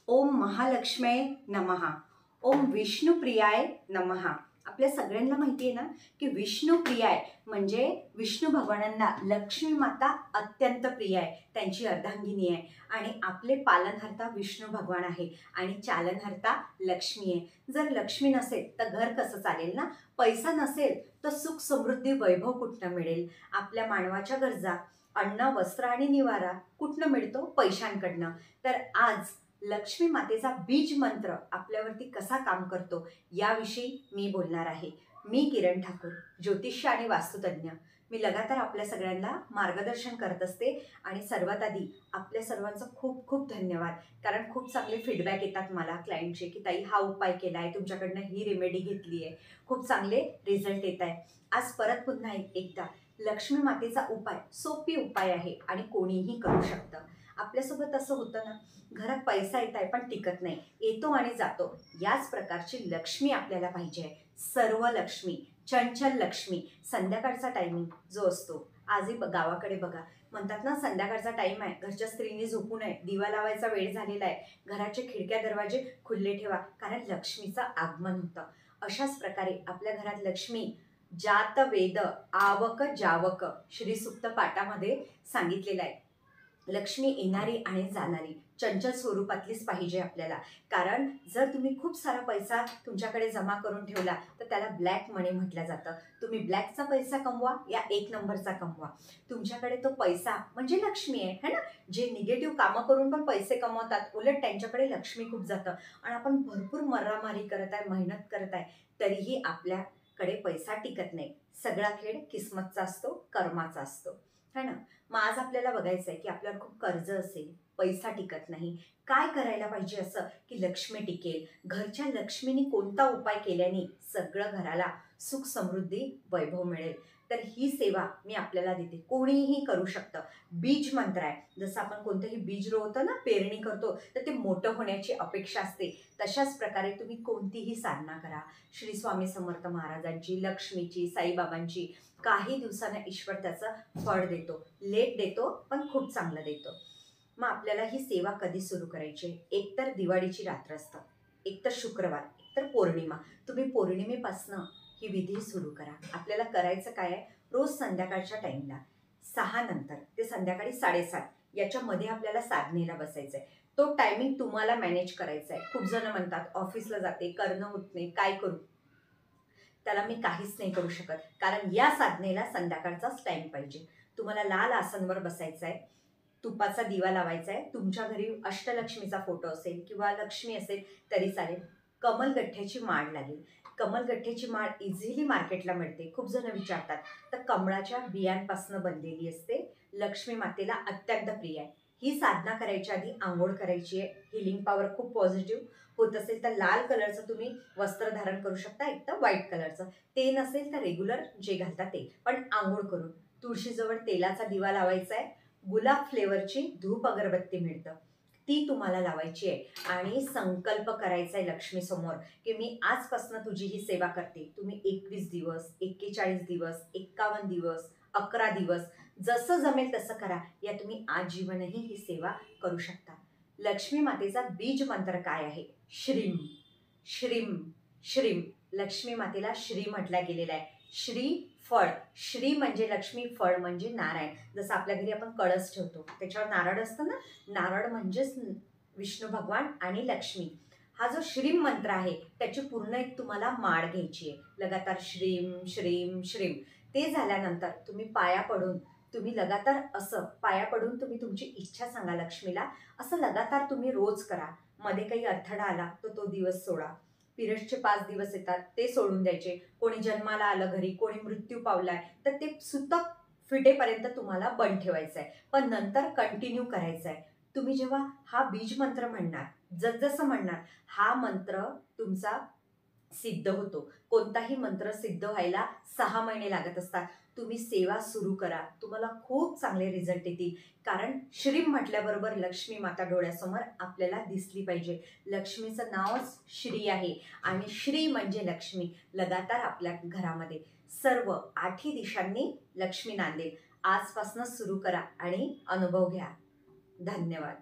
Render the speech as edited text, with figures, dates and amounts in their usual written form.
ओम महालक्ष्म्ये नमः. ओम विष्णुप्रियाय नमः. आपल्या सगळ्यांना माहिती आहे ना की विष्णुप्रियाय म्हणजे विष्णू भगवानांना लक्ष्मी माता अत्यंत प्रिय आहे, त्यांची अर्धांगिनी आहे आणि आपले पालनहर्ता विष्णू भगवान आहे आणि चालनहर्ता लक्ष्मी आहे. जर लक्ष्मी नसेल तर घर कसं चालेल ना, पैसा नसेल तर सुख समृद्धी वैभव कुठनं मिळेल. आपल्या मानवाच्या गरजा अन्न वस्त्र आणि निवारा कुठनं मिळतो? पैशांकडनं. तर आज लक्ष्मी मातेचा बीज मंत्र आपल्यावरती कसा काम करतो याविषयी मी बोलणार आहे. मी किरण ठाकूर, ज्योतिष्य आणि वास्तुतज्ञ. मी लगातार आपल्या सगळ्यांना मार्गदर्शन करत असते आणि सर्वात आधी आपल्या सर्वांचं खूप खूप धन्यवाद, कारण खूप चांगले फीडबॅक येतात मला क्लायंटचे की ताई हा उपाय केला आहे, तुमच्याकडनं ही रेमेडी घेतली आहे, खूप चांगले रिझल्ट येत आहे. आज परत पुन्हा एकदा लक्ष्मी मातेचा उपाय सोपी उपाय आहे आणि कोणीही करू शकतं. आपल्यासोबत असं होतं ना, घरात पैसा येत आहे पण टिकत नाही, येतो आणि जातो. याच प्रकारची लक्ष्मी आपल्याला पाहिजे आहे. सर्व लक्ष्मी, चंचल लक्ष्मी. संध्याकाळचा टायमिंग जो असतो, आजही गावाकडे बघा म्हणतात ना, संध्याकाळचा टाईम आहे, घरच्या स्त्रीने झोपू नये, दिवा लावायचा वेळ झालेला आहे, घराचे खिडक्या दरवाजे खुले ठेवा, कारण लक्ष्मीचं आगमन होतं. अशाच प्रकारे आपल्या घरात लक्ष्मी जात वेद आवक जावक श्रीसूक्त पाठामध्ये सांगितलेलं आहे. लक्ष्मी येणारी आणि जाणारी चंचल स्वरूपातलीच पाहिजे आपल्याला. कारण जर तुम्ही खूप सारा पैसा तुमच्याकडे जमा करून ठेवला तर त्याला ब्लॅक मनी म्हटलं जातं. तुम्ही ब्लॅकचा पैसा कमवा या एक नंबरचा कमवा, तुमच्याकडे तो पैसा म्हणजे लक्ष्मी आहे, है ना. जे निगेटिव्ह कामं करून पण पैसे कमवतात, उलट त्यांच्याकडे लक्ष्मी खूप जातं. आणि आपण भरपूर मर्रामारी करत आहे, मेहनत करत आहे, तरीही आपल्याकडे पैसा टिकत नाही. सगळा खेळ किस्मतचा असतो, कर्माचा असतो, है ना. मग आज आपल्याला बघायचं आहे की आपल्याला खूप कर्ज असेल, पैसा टिकत नाही, काय करायला पाहिजे असं की लक्ष्मी टिकेल. घरच्या लक्ष्मीने कोणता उपाय केल्याने सगळं घराला सुख समृद्धी वैभव मिळेल. तर ही सेवा मी आपल्याला देते, कोणीही करू शकतं. बीज मंत्र आहे. जसं आपण कोणतंही बीज रोवतो ना, पेरणी करतो तर ते मोठं होण्याची अपेक्षा असते, तशाच प्रकारे तुम्ही कोणतीही साधना करा. श्री स्वामी समर्थ महाराजांची, लक्ष्मीची, साईबाबांची. काही दिवसांना ईश्वर त्याचं फळ देतो, लेट देतो पण खूप चांगलं देतो. मग आपल्याला ही सेवा कधी सुरू करायची? एकतर दिवाळीची रात्र असतं, एकतर शुक्रवार, एकतर पौर्णिमा. तुम्ही पौर्णिमेपासनं ही विधी सुरू करा. आपल्याला करायचं काय आहे? रोज संध्याकाळच्या टाईमला 6 नंतर ते संध्याकाळी 7:30 याच्यामध्ये आपल्याला साधनेला बसायचं आहे. तो टायमिंग तुम्हाला मॅनेज करायचा आहे. खूप जण म्हणतात ऑफिसला जाते, करणं होत नाही, काय करू? त्याला मी काहीच नाही करू शकत, कारण या साधनेला संध्याकाळचाच टाईम पाहिजे. तुम्हाला लाल आसनवर बसायचं आहे, तुपाचा दिवा लावायचा आहे. तुमच्या घरी अष्टलक्ष्मीचा फोटो असेल किंवा लक्ष्मी असेल तरी चालेल. कमलगठ्ठ्याची माळ लागेल. कमलगठ्ठ्याची माळ इझिली मार्केटला मिळते. खूप जण विचारतात. तर कमळाच्या बियांपासून बनलेली असते. लक्ष्मी मातेला अत्यंत प्रिय आहे. ही साधना करायच्या आधी आंघोळ करायची आहे. हिलिंग पॉवर खूप पॉझिटिव्ह होत असेल तर लाल कलरचं तुम्ही वस्त्र धारण करू शकता, एक तर व्हाईट कलरचं. ते नसेल तर रेग्युलर जे घालता ते, पण आंघोळ करून तुळशीजवळ तेलाचा दिवा लावायचा आहे. गुलाब फ्लेवरची धूप अगरबत्ती मिळतं, ती तुम्हाला लावायची आहे आणि संकल्प करायचा आहे लक्ष्मी समोर की मी आजपासून तुझी ही सेवा करते. तुम्ही 21 दिवस, 41 दिवस, 51 दिवस, 11 दिवस, जसं जमेल तसं करा. या तुम्ही आजीवनही ही सेवा करू शकता. लक्ष्मी मातेचा बीज मंत्र काय आहे? श्रीम श्रीम श्रीम. लक्ष्मी मातेला श्री म्हटलं गेलेलं आहे. श्री फळ. श्री म्हणजे लक्ष्मी, फळ म्हणजे नारायण. जसं आपल्या घरी आपण कळस ठेवतो, त्याच्यावर नारळ असतं ना, नारळ म्हणजेच विष्णू भगवान आणि लक्ष्मी. हा जो श्रीम मंत्र आहे त्याची पूर्ण एक तुम्हाला माळ घ्यायची आहे. लगातार श्रीम श्रीम श्रीम. ते झाल्यानंतर तुम्ही पाया पडून, तुम्ही लगातार असं पाया पडून तुम्ही तुमची इच्छा सांगा लक्ष्मीला. असं लगातार तुम्ही रोज करा. मध्ये काही अडथळा आला तर तो दिवस सोडा. पिरियड्सचे 5 दिवस येतात ते सोडून द्यायचे. कोणी जन्माला आलं घरी, कोणी मृत्यू पावलाय तर ते सुतक फिटेपर्यंत तुम्हाला बंद ठेवायचं आहे, पण नंतर कंटिन्यू करायचं आहे. तुम्ही जेव्हा हा बीज मंत्र म्हणणार, जसजसं म्हणणार, हा मंत्र तुमचा सिद्ध होतो. कोणताही मंत्र सिद्ध व्हायला 6 महिने लागत असतात. तुम्ही सेवा सुरू करा, तुम्हाला खूप चांगले रिझल्ट येतील. कारण श्रीम म्हटल्याबरोबर लक्ष्मी माता डोळ्यासमोर आपल्याला दिसली पाहिजे. लक्ष्मीचं नावच श्री आहे आणि श्री म्हणजे लक्ष्मी. लगातार आपल्या घरामध्ये सर्व 8ही दिशांनी लक्ष्मी नांदेल. आजपासून सुरू करा आणि अनुभव घ्या. धन्यवाद.